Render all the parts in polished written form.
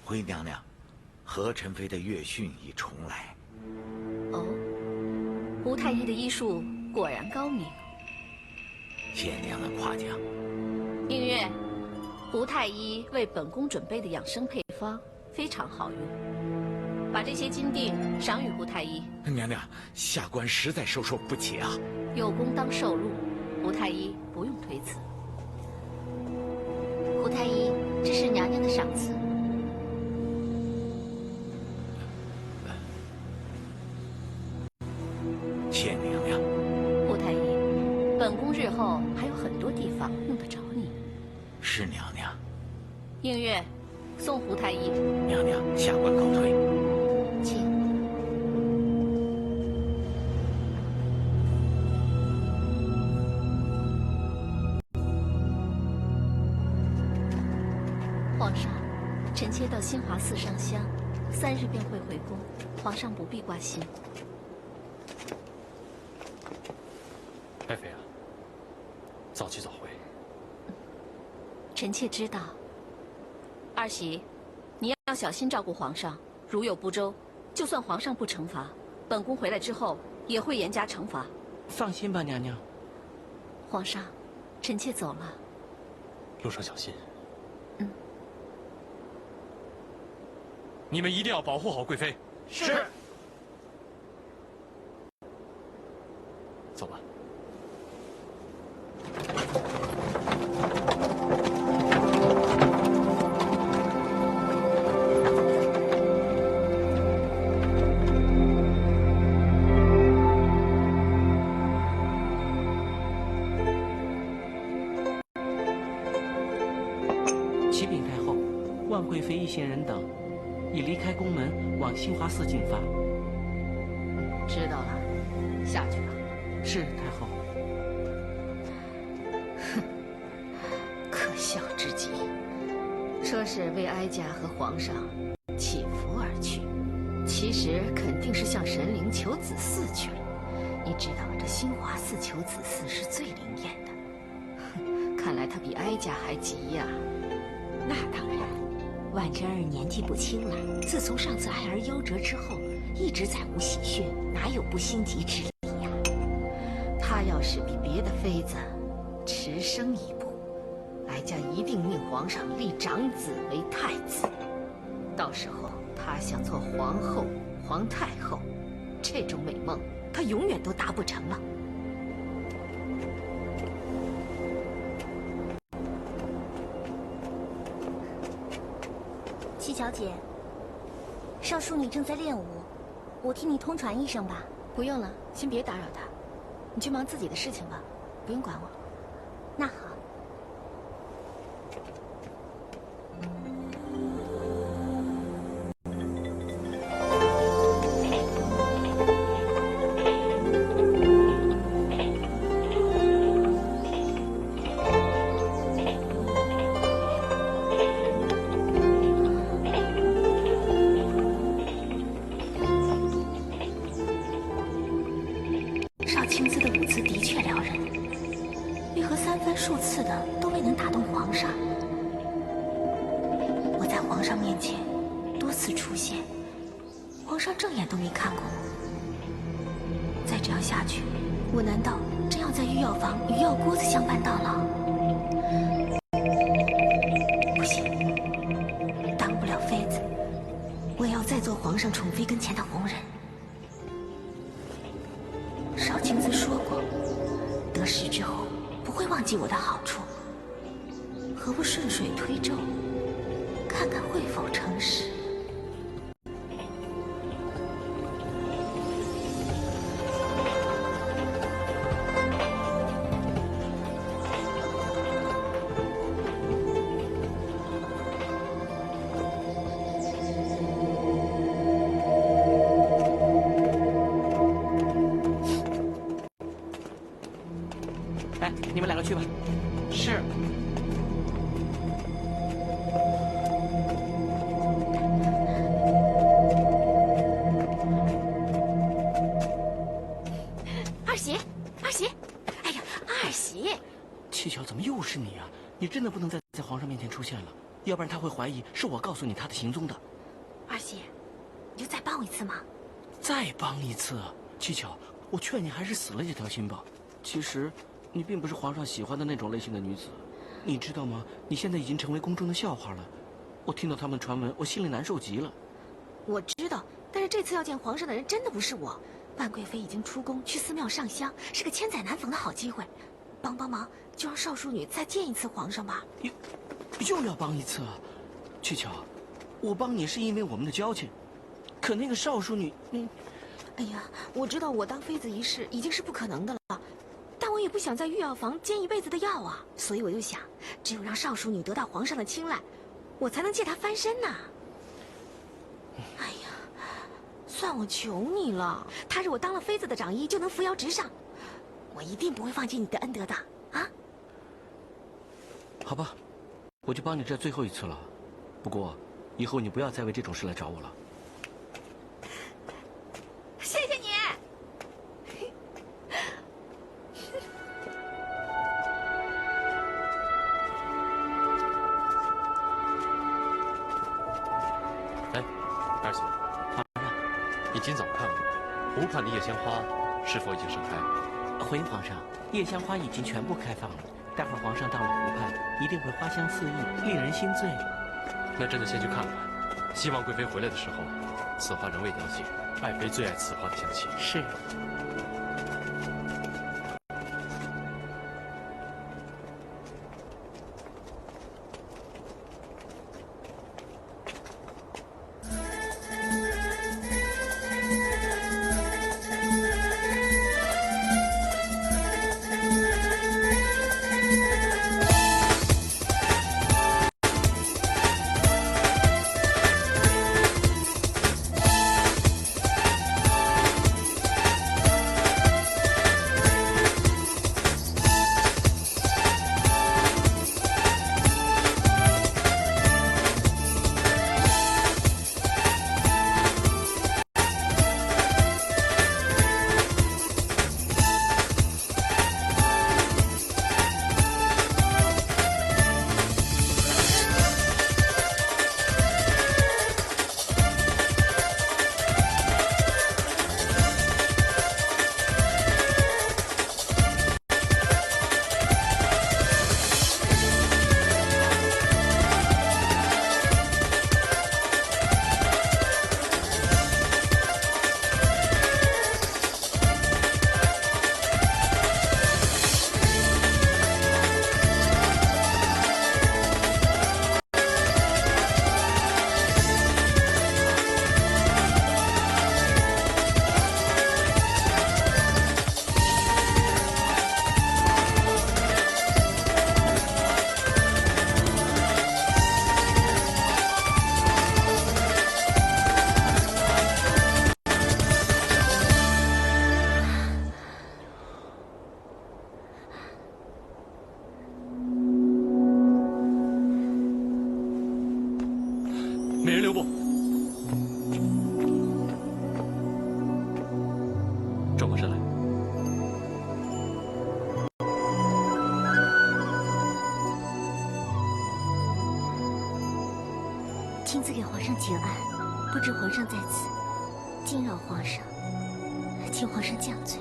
回娘娘，何宸妃的乐讯已重来。哦，胡太医的医术果然高明。谢娘娘夸奖。映月，胡太医为本宫准备的养生配方非常好用，把这些金锭赏与胡太医。娘娘，下官实在受受不起啊！有功当受禄，胡太医不用推辞。胡太医，这是娘娘的赏赐。谢娘娘。胡太医，本宫日后还有很多地方用得着你。是娘娘。映月，送胡太医。娘娘，下官告退。请。皇上，臣妾到新华寺上香，3日便会回宫，皇上不必挂心。爱妃啊，早去早回。臣妾知道。二喜，你要小心照顾皇上，如有不周，就算皇上不惩罚，本宫回来之后也会严加惩罚。放心吧，娘娘。皇上，臣妾走了。路上小心。嗯。你们一定要保护好贵妃。是。走吧。启禀太后，万贵妃一行人等已离开宫门，往新华寺进发。知道了，下去吧。是太后。可笑之极，说是为哀家和皇上祈福而去，其实肯定是向神灵求子嗣去了。你知道这新华寺求子嗣是最灵验的，看来他比哀家还急呀。那当然，婉珍儿年纪不轻了，自从上次爱儿夭折之后，一直在无喜讯，哪有不心急之理呀？他要是比别的妃子迟生一步，哀家一定命皇上立长子为太子。到时候他想做皇后、皇太后，这种美梦他永远都达不成了。七小姐，少淑女正在练舞，我替你通传一声吧。不用了，先别打扰她，你去忙自己的事情吧，不用管我。那好。少青姿的舞姿的确撩人，为何3番数次的都未能打动皇上？我在皇上面前多次出现，皇上正眼都没看过我。再这样下去，我难道真要在御药房与药锅子相伴到老？不行，当不了妃子，我也要再做皇上宠妃跟前的红人。少青姿说过，得势之后不会忘记我的好处，何不顺水推舟，看看会否成事？哎，你们2个去吧。是。二喜，二喜，哎呀，二喜！七巧，怎么又是你啊？你真的不能再在皇上面前出现了。要不然他会怀疑是我告诉你他的行踪的。儿媳，你就再帮我一次嘛。再帮一次，七巧，我劝你还是死了这条心吧。其实，你并不是皇上喜欢的那种类型的女子，你知道吗？你现在已经成为宫中的笑话了。我听到他们传闻，我心里难受极了。我知道，但是这次要见皇上的人真的不是我。万贵妃已经出宫去寺庙上香，是个千载难逢的好机会。帮忙，就让少淑女再见一次皇上吧。又要帮一次，七巧，我帮你是因为我们的交情，可那个少淑女，哎呀，我知道我当妃子一事已经是不可能的了，但我也不想在御药房煎一辈子的药啊，所以我就想，只有让少淑女得到皇上的青睐，我才能借她翻身呐。哎呀，算我求你了，他日我当了妃子的长衣就能扶摇直上，我一定不会忘记你的恩德的啊！好吧，我就帮你这最后一次了。不过，以后你不要再为这种事来找我了。谢谢你。哎，二姐，你今早看过湖畔的夜鲜花是否已经盛开？回皇上，夜香花已经全部开放了。待会儿皇上到了湖畔，一定会花香四溢，令人心醉。那朕就先去看看。希望贵妃回来的时候，此花仍未凋谢。爱妃最爱此花的香气。是。美人留步。转过身来。亲自给皇上请安，不知皇上在此，惊扰皇上，请皇上降罪。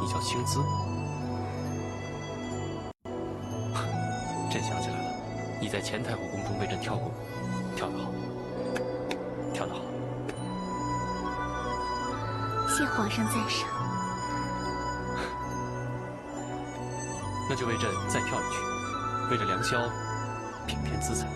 你叫青姿？朕想起来了，你在前太后宫中为朕跳过舞，跳得好，跳得好。谢皇上赞赏。那就为朕再跳一曲，为了良宵品添姿彩。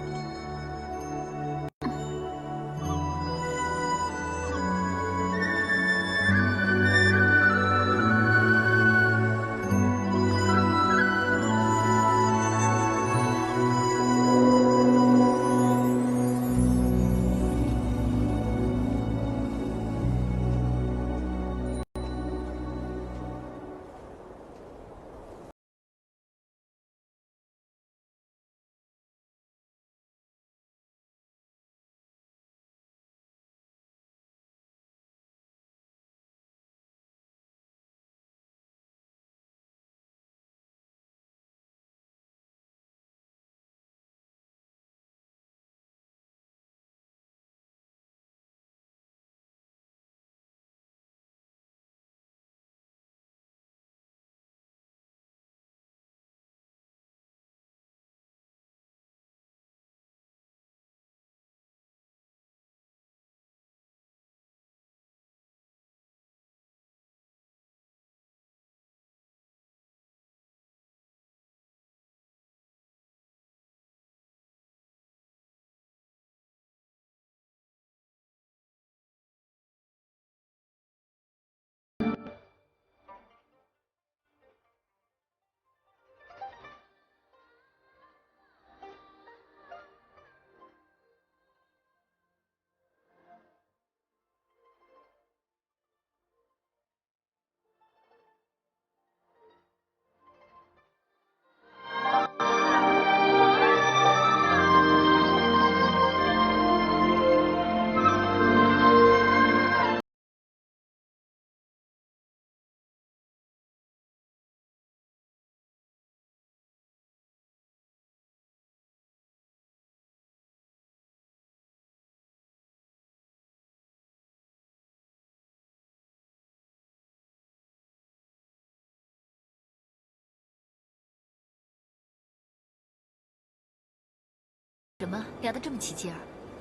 么聊得这么起劲儿？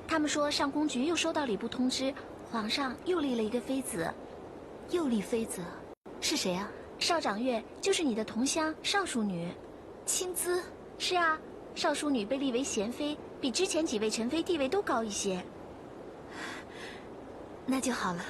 他们说上宫局又收到礼部通知，皇上又立了一个妃子。又立妃子，是谁啊？少长月，就是你的同乡少淑女。亲资？是啊，少淑女被立为贤妃，比之前几位宸妃地位都高一些。那就好了。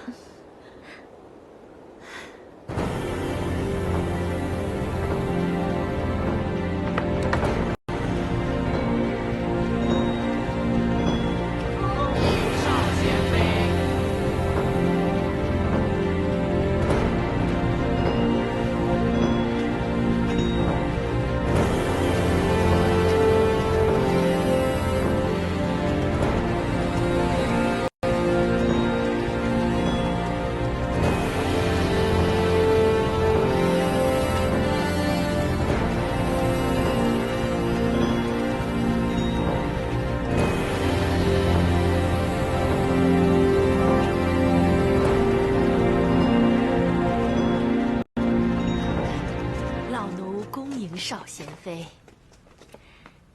少贤妃，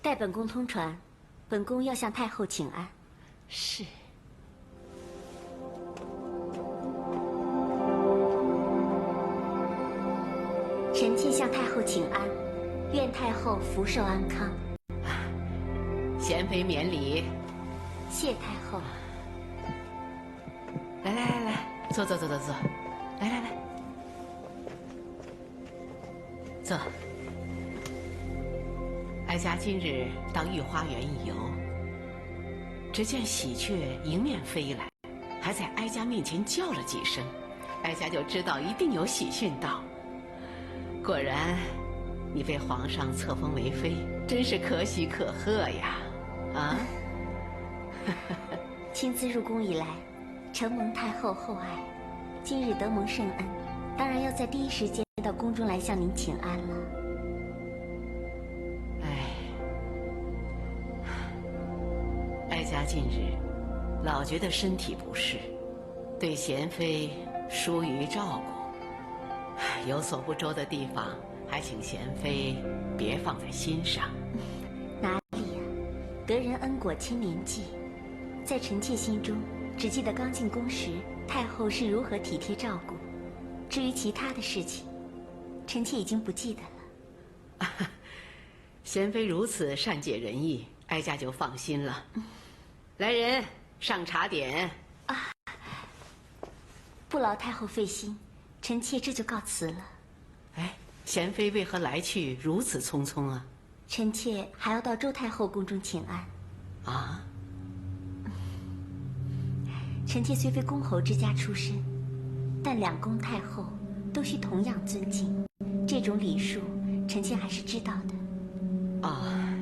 代本宫通传，本宫要向太后请安。是。臣妾向太后请安，愿太后福寿安康。贤妃免礼。谢太后。来，坐。来，坐。哀家今日到御花园一游，只见喜鹊迎面飞来，还在哀家面前叫了几声，哀家就知道一定有喜讯到。果然，你被皇上册封为妃，真是可喜可贺呀！啊！亲自入宫以来，承蒙太后厚爱，今日得蒙圣恩，当然要在第一时间到宫中来向您请安了。哀家近日老觉得身体不适，对贤妃疏于照顾，有所不周的地方，还请贤妃别放在心上。哪里呀？得人恩果千年计，在臣妾心中，只记得刚进宫时太后是如何体贴照顾，至于其他的事情，臣妾已经不记得了。贤妃如此善解人意，哀家就放心了。来人，上茶点。啊，不劳太后费心，臣妾这就告辞了。哎，贤妃为何来去如此匆匆啊？臣妾还要到周太后宫中请安。啊？臣妾虽非公侯之家出身，但两宫太后都需同样尊敬，这种礼数，臣妾还是知道的。啊，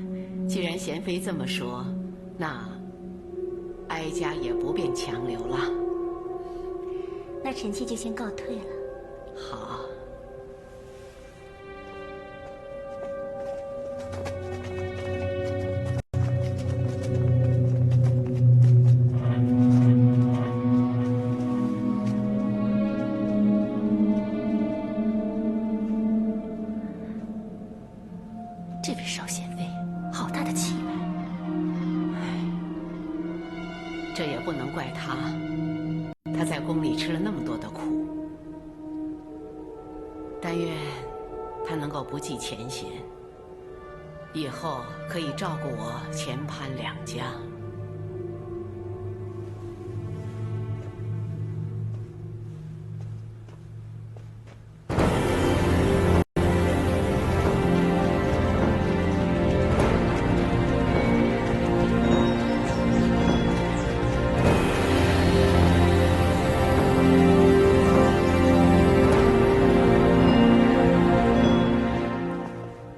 既然贤妃这么说，那哀家也不便强留了。那臣妾就先告退了。好。这位少贤妃，好大的气派。这也不能怪他，他在宫里吃了那么多的苦。但愿他能够不计前嫌，以后可以照顾我前潘两家。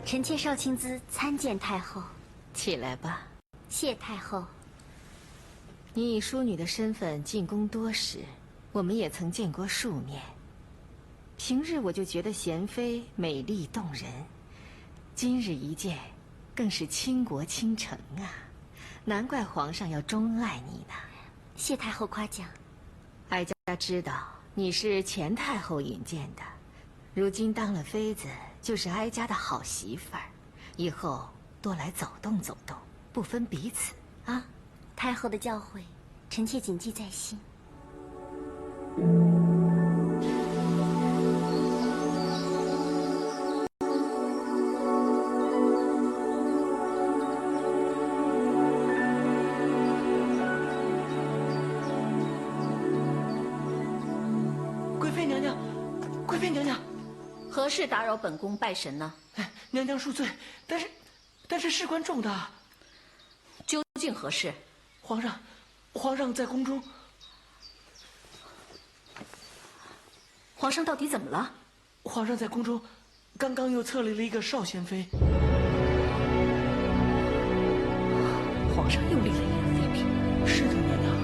臣妾少卿姿参见太后。起来吧。谢太后。你以淑女的身份进宫多时，我们也曾见过数面。平日我就觉得贤妃美丽动人，今日一见，更是倾国倾城啊！难怪皇上要钟爱你呢。谢太后夸奖。哀家知道你是前太后引荐的，如今当了妃子，就是哀家的好媳妇儿，以后多来走动走动，不分彼此，啊，太后的教诲，臣妾谨记在心。贵妃娘娘，贵妃娘娘，何事打扰本宫拜神呢？娘娘恕罪，但是事关重大。究竟何事？皇上在宫中。皇上到底怎么了？皇上在宫中，刚刚又册立了一个少贤妃。皇上又立了一人妃嫔。是的，娘娘。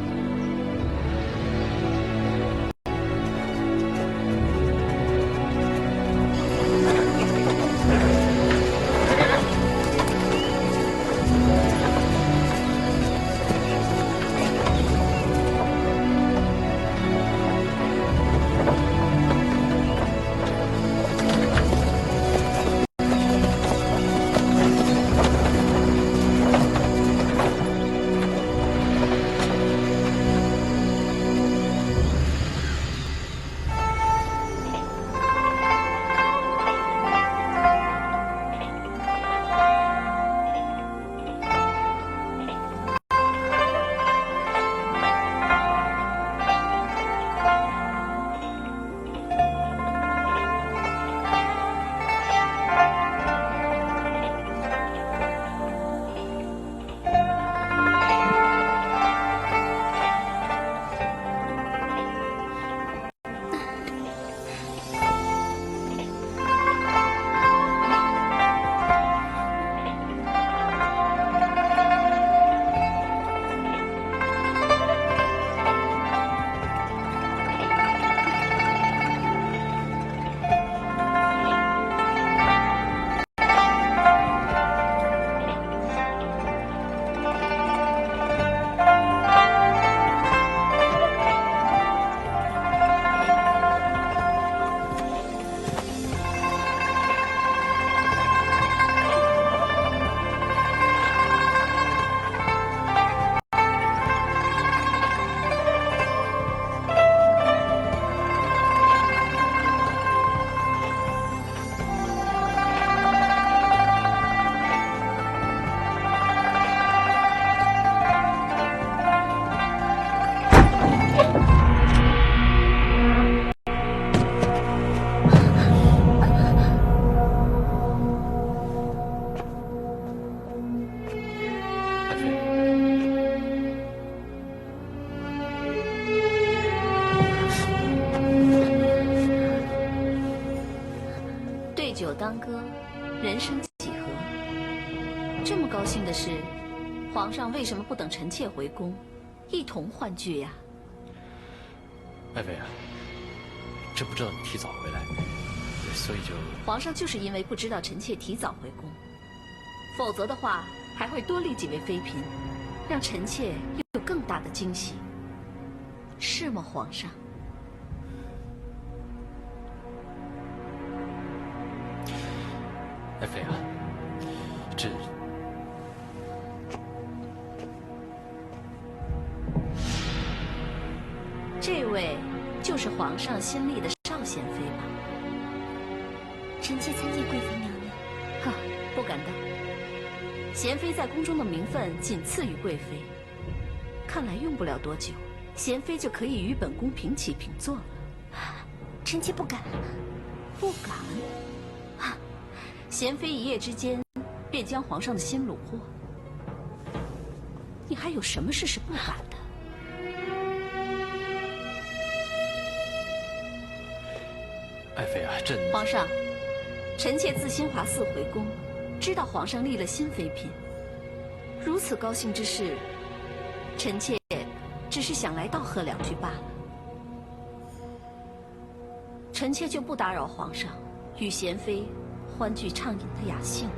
当歌，人生几何？这么高兴的事，皇上为什么不等臣妾回宫，一同欢聚呀？爱妃啊，朕不知道你提早回来，所以就……皇上就是因为不知道臣妾提早回宫，否则的话还会多立几位妃嫔，让臣妾有更大的惊喜，是吗，皇上？爱妃啊，这位就是皇上新立的少贤妃吧？臣妾参见贵妃娘娘。哈，不敢当。贤妃在宫中的名分仅次于贵妃，看来用不了多久，贤妃就可以与本宫平起平坐了。臣妾不敢。不敢？啊，贤妃一夜之间便将皇上的心虏获，你还有什么事是不敢的？爱妃啊，皇上，臣妾自新华寺回宫，知道皇上立了新妃嫔，如此高兴之事，臣妾只是想来道贺两句罢了。臣妾就不打扰皇上与贤妃欢聚畅饮的雅兴。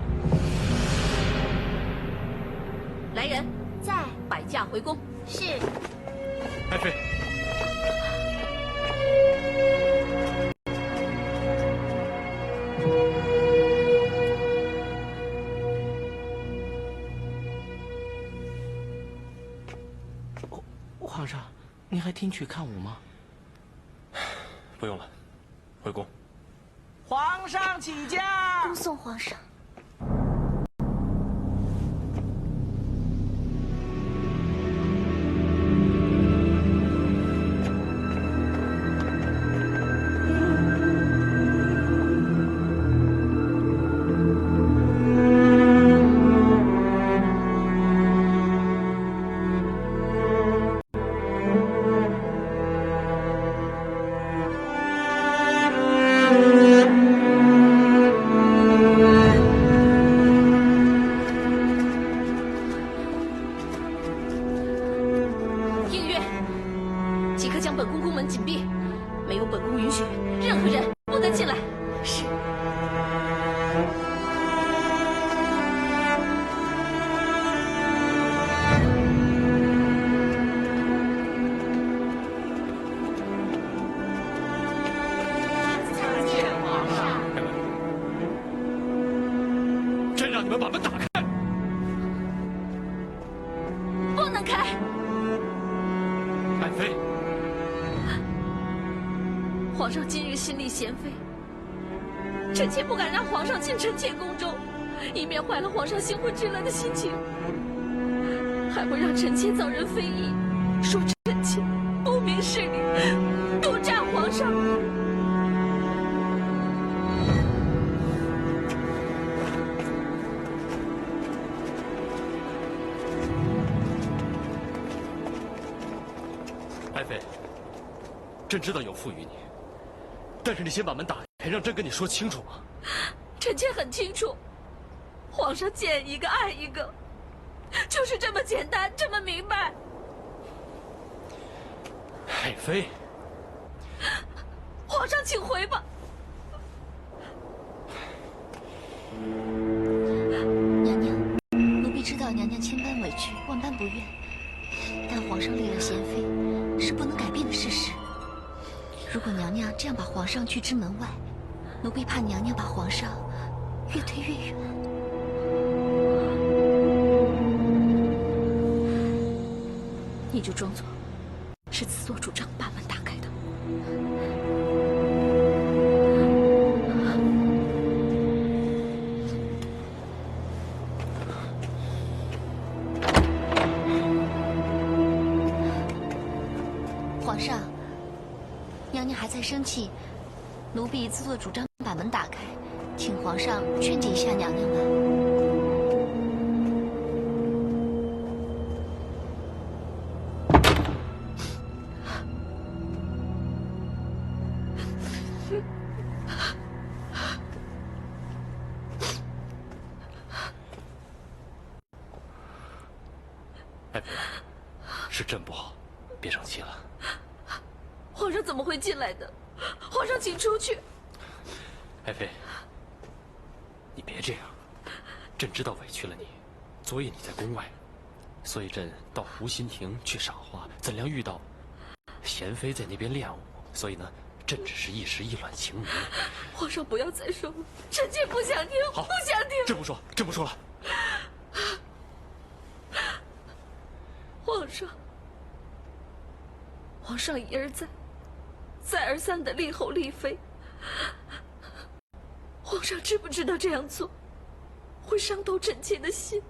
来人，在。摆驾回宫。是。爱妃。皇上，您还听曲看舞吗？不用了，回宫。皇上起驾！恭送皇上。映月，即刻将本宫宫门紧闭，没有本宫允许，任何人不得进来。是。朕让你们把门打开！不能开！爱妃，皇上今日心力贤妃，臣妾不敢让皇上进臣妾宫中，以免坏了皇上新婚之乐的心情，还会让臣妾遭人非议，说臣妾不明事理，独占皇上。爱妃，朕知道有负于你，但是你先把门打开，让朕跟你说清楚嘛。臣妾很清楚，皇上见一个爱一个，就是这么简单，这么明白。爱妃，皇上请回吧。娘娘，奴婢知道娘娘千般委屈，万般不愿，但皇上立了贤妃，是不能改变的事实。如果娘娘这样把皇上拒之门外，奴婢怕娘娘把皇上越推越远。你就装作是自作主张把门打开的。皇上，娘娘还在生气，奴婢自作主张把门打开，请皇上劝解一下娘娘吧。爱妃，是朕不好，别生气了。皇上怎么会进来的？皇上，请出去。爱妃，你别这样。朕知道委屈了你，昨夜你在宫外，所以朕到湖心亭去赏花，怎料遇到贤妃在那边练舞，所以呢，朕只是一时意乱情迷。皇上不要再说了，臣妾不想听，好，不想听。朕不说，朕不说了。皇上，皇上一而再，再而三的立后立妃，皇上知不知道这样做会伤透臣妾的心？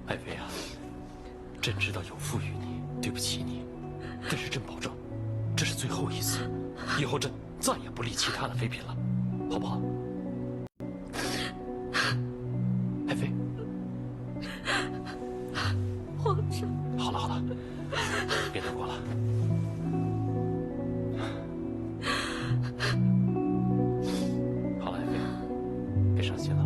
爱妃啊，朕知道有负于你，对不起你，但是朕保证，这是最后一次，以后朕再也不立其他的妃嫔了，好不好？爱妃，皇上，好了好了，别难过了。好了，爱妃，别伤心了。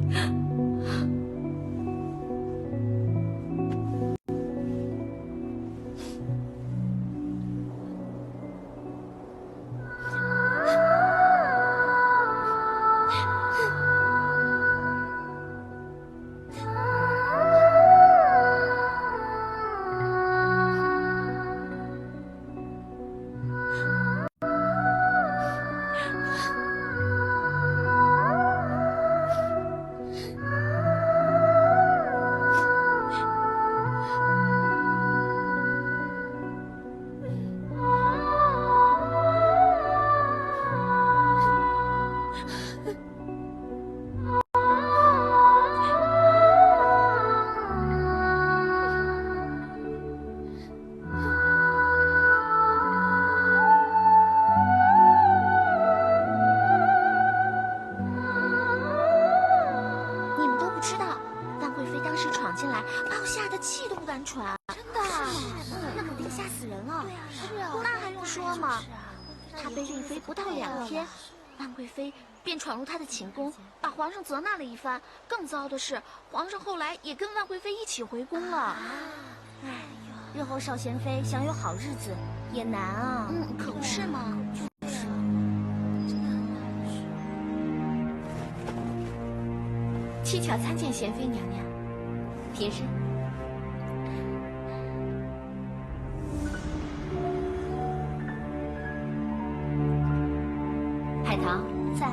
气都不敢喘。真的啊？那肯定吓死人了。对啊，是啊，那还用说吗？她被令妃不到2天，万贵妃便闯入她的寝宫，把皇上责难了一番。更糟的是，皇上后来也跟万贵妃一起回宫了。哎呦，日后少贤妃想有好日子也难啊。可不是吗？就是啊，真的很难受。七巧参见贤妃娘娘。平身。海棠在，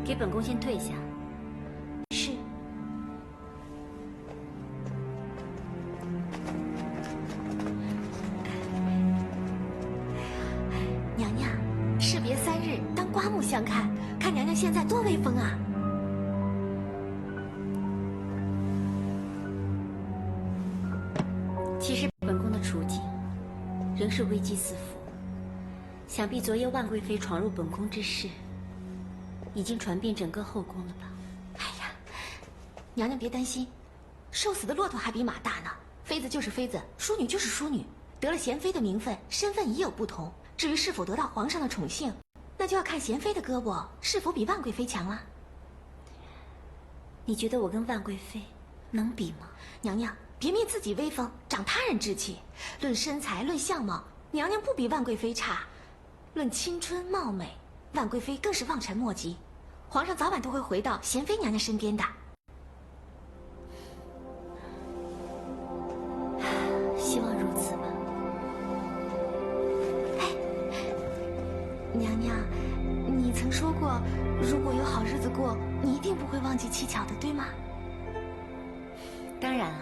给本宫先退下。是。娘娘，士别3日，当刮目相看。看娘娘现在多威风啊！其实本宫的处境仍是危机四伏。想必昨夜万贵妃闯入本宫之事，已经传遍整个后宫了吧？哎呀，娘娘别担心，瘦死的骆驼还比马大呢。妃子就是妃子，淑女就是淑女，得了贤妃的名分，身份已有不同。至于是否得到皇上的宠幸，那就要看贤妃的胳膊是否比万贵妃强了。你觉得我跟万贵妃能比吗？娘娘，别灭自己威风，长他人志气。论身材，论相貌，娘娘不比万贵妃差。论青春貌美，万贵妃更是望尘莫及。皇上早晚都会回到贤妃娘娘身边的。希望如此吧。哎，娘娘，你曾说过，如果有好日子过，你一定不会忘记七巧的，对吗？当然了，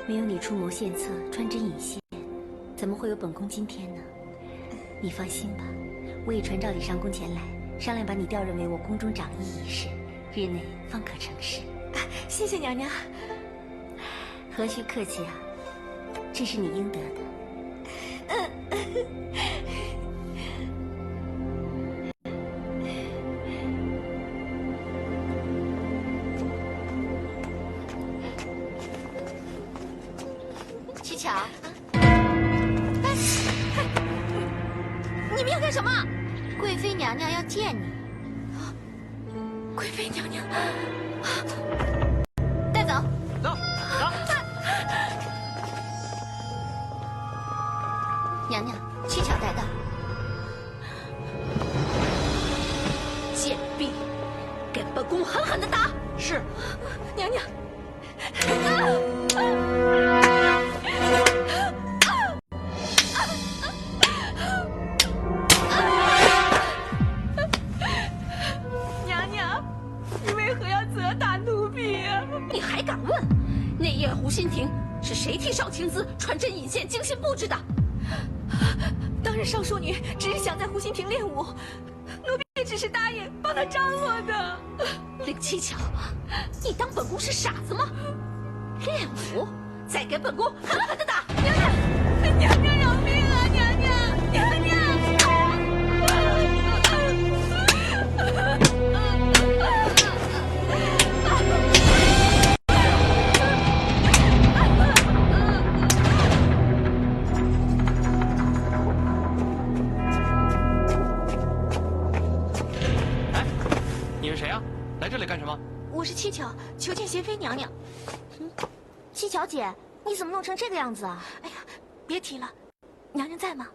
没有你出谋献策、穿针引线，怎么会有本宫今天呢？你放心吧，我已传召你上宫前来，商量把你调任为我宫中长医一事，日内方可成事。谢谢娘娘。何须客气啊，这是你应得的。七巧，你们要干什么？贵妃娘娘要见你。贵妃娘娘，带走。走，走。娘娘，七巧带到。贱婢，给本宫狠狠的打！是。娘娘。娘娘，你为何要责打奴婢啊？你还敢问？那夜湖心亭是谁替少青姿传针引线、精心布置的？当日少淑女只是想在湖心亭练武，奴婢只是答应帮她张罗的。令七巧，你当本宫是傻子吗？练武，再给本宫狠狠的打！娘娘，娘娘饶命啊！娘娘，娘娘！哎，你是谁啊？来这里干什么？我是七巧，求见贤妃娘娘。七巧姐，你怎么弄成这个样子啊？哎呀，别提了，娘娘在吗？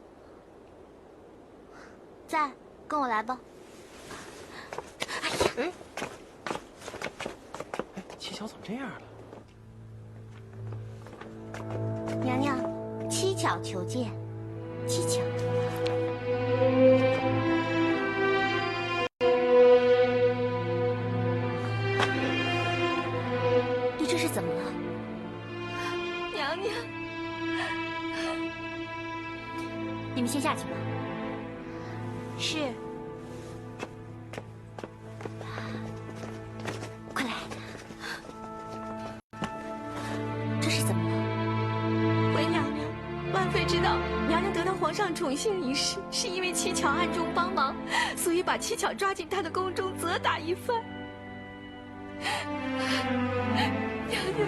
在，跟我来吧。哎，七巧怎么这样了？娘娘，七巧求见。七巧，你这是怎么了？娘娘，你们先下去吧。是。快来。这是怎么了？回娘娘，万妃知道娘娘得到皇上宠幸一事，是因为七巧暗中帮忙，所以把七巧抓进她的宫中责打一番。娘娘，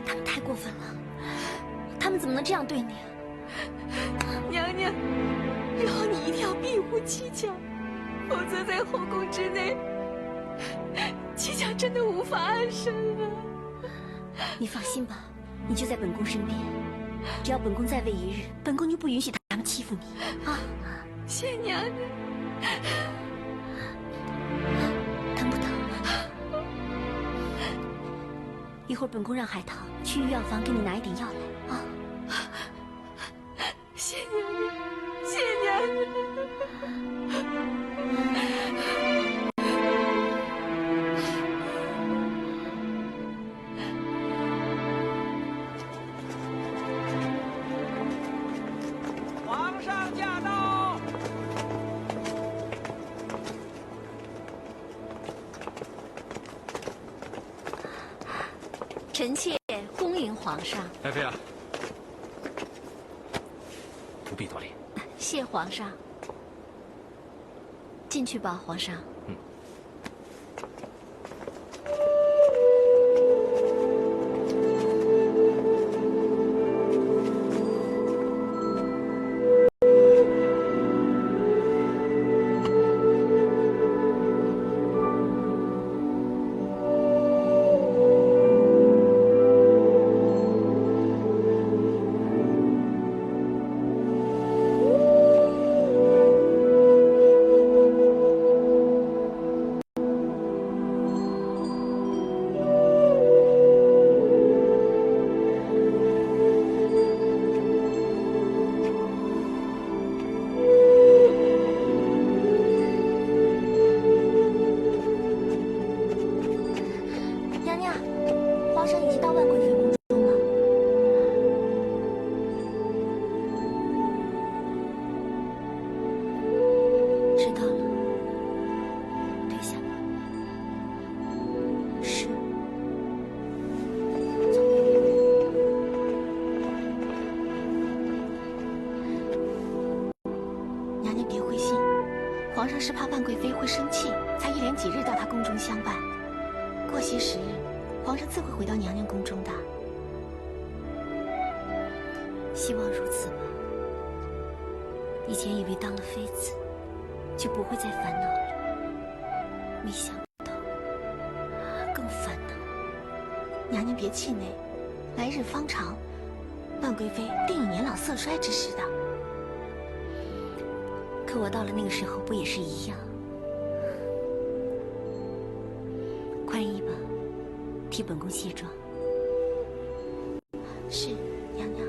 他们太过分了，他们怎么能这样对你？娘娘，日后你一定要庇护七巧，否则在后宫之内，七巧真的无法安身了。你放心吧，你就在本宫身边，只要本宫在位一日，本宫就不允许他们欺负你啊！谢娘娘。疼不疼？一会儿本宫让海棠去御药房给你拿一点药来啊！谢娘娘，谢娘娘。皇上驾到！臣妾恭迎皇上。爱妃啊，不必多礼。谢皇上。进去吧，皇上。皇上是怕万贵妃会生气，才一连几日到她宫中相伴。过些时日，皇上自会回到娘娘宫中的。希望如此吧。以前以为当了妃子，就不会再烦恼了，没想到更烦恼。娘娘别气馁，来日方长，万贵妃定有年老色衰之时的。可我到了那个时候，不也是一样？宽衣吧，替本宫卸妆。是，娘娘。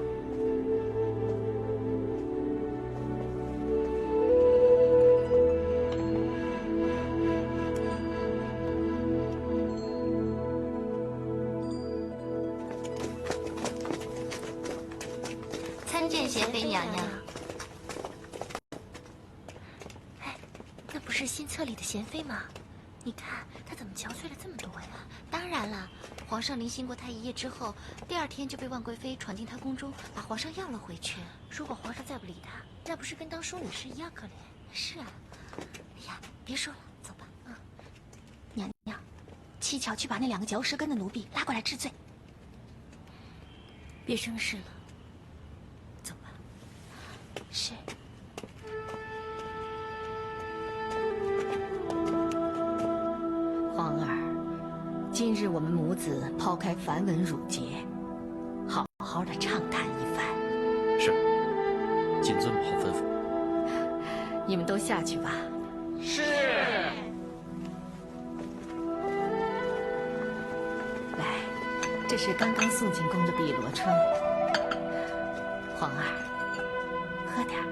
参见贤妃娘娘。是新册里的贤妃吗？你看她怎么憔悴了这么多呀？当然了，皇上临幸过她一夜之后，第二天就被万贵妃闯进她宫中，把皇上要了回去。如果皇上再不理她，那不是跟当淑女时一样可怜？是啊。哎呀，别说了，走吧。娘娘，七巧去把那2个嚼舌根的奴婢拉过来治罪。别生事了，走吧。是。皇儿，今日我们母子抛开繁文缛节，好好的畅谈一番。是，谨遵母后吩咐。你们都下去吧。是。来，这是刚刚送进宫的碧螺春，皇儿，喝点儿。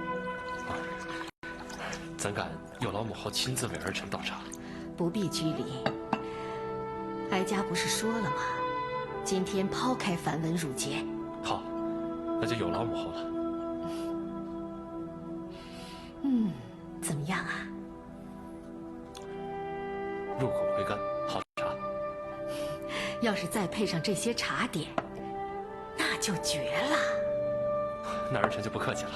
怎敢有劳母后亲自为儿臣倒茶？不必拘礼。哀家不是说了吗？今天抛开繁文缛节。好，那就有劳母后了。怎么样啊？入口回甘，好茶。要是再配上这些茶点，那就绝了。那儿臣就不客气了。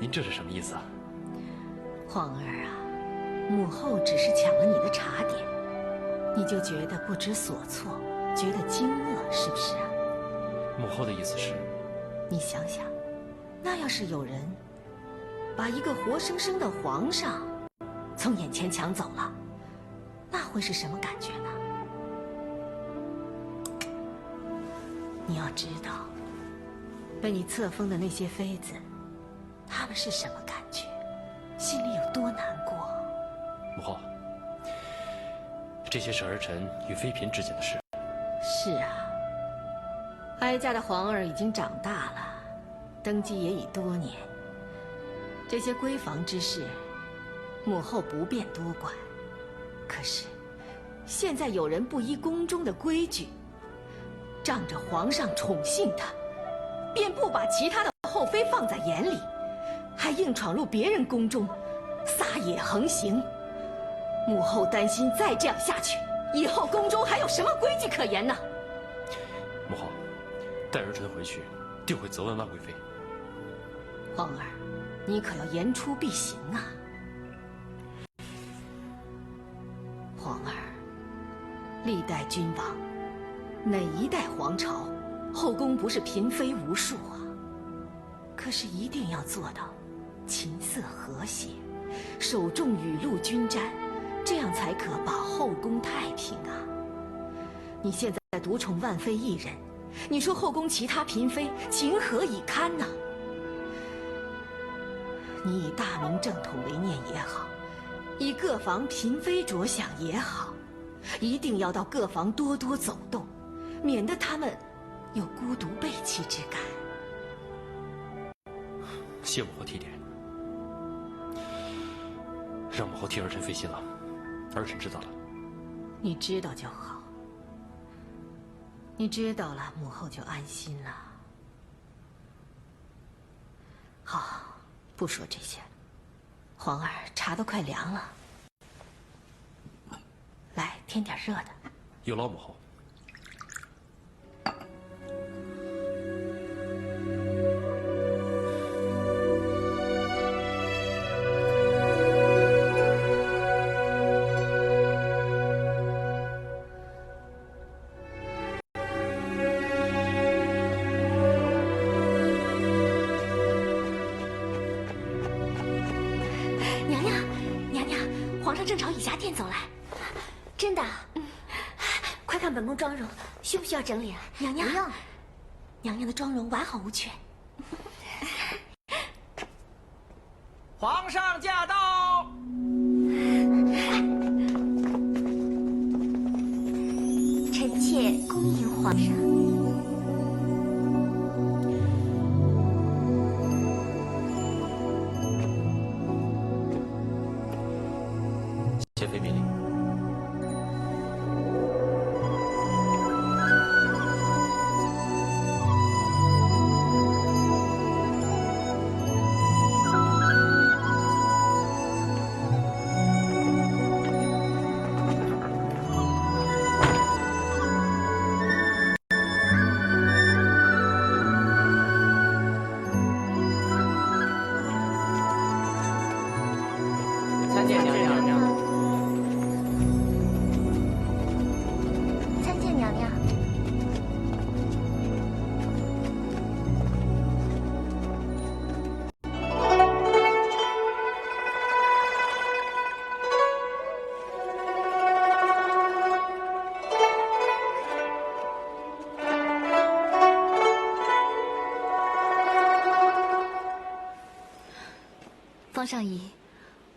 您这是什么意思啊？皇儿啊，母后只是抢了你的茶点，你就觉得不知所措，觉得惊愕，是不是啊？母后的意思是，你想想，那要是有人把一个活生生的皇上从眼前抢走了，那会是什么感觉呢？你要知道，被你册封的那些妃子，他们是什么感觉，心里有多难过。母后，这些是儿臣与妃嫔之间的事。是啊，哀家的皇儿已经长大了，登基也已多年，这些闺房之事，母后不便多管。可是，现在有人不依宫中的规矩，仗着皇上宠幸他，便不把其他的后妃放在眼里，还硬闯入别人宫中，撒野横行。母后担心再这样下去，以后宫中还有什么规矩可言呢？母后，待儿臣回去，定会责问万贵妃。皇儿，你可要言出必行啊！皇儿，历代君王，哪一代皇朝，后宫不是嫔妃无数啊？可是一定要做到琴瑟和谐，首重雨露均沾，这样才可保后宫太平啊！你现在独宠万妃一人，你说后宫其他嫔妃情何以堪呢？你以大明正统为念也好，以各房嫔妃着想也好，一定要到各房多多走动，免得他们有孤独背弃之感。谢母后提点，让母后替儿臣费心了，儿臣知道了。你知道就好，你知道了，母后就安心了。好，不说这些了。皇儿，茶都快凉了，来添点热的。有劳母后。正朝以霞殿走来，真的？快看本宫妆容，需不需要整理啊？娘娘，不用。娘娘的妆容完好无缺。皇上驾到！臣妾恭迎皇上。谢妃命令。参见娘娘。参见娘娘。方上仪，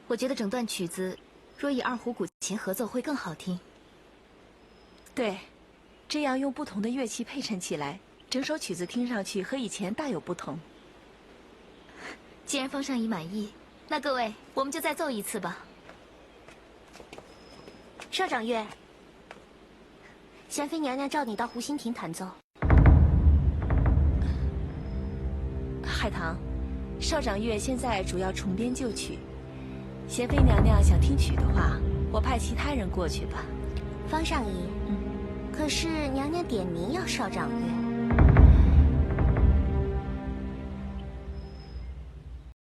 我觉得整段曲子若以二胡古琴合奏会更好听。对，这样用不同的乐器配衬起来，整首曲子听上去和以前大有不同。既然方上仪满意，那各位我们就再奏一次吧。少长乐，贤妃娘娘召你到湖心亭弹奏。海棠，少长乐现在主要重编旧曲，贤妃娘娘想听曲的话，我派其他人过去吧。方上仪，可是娘娘点名要少长乐。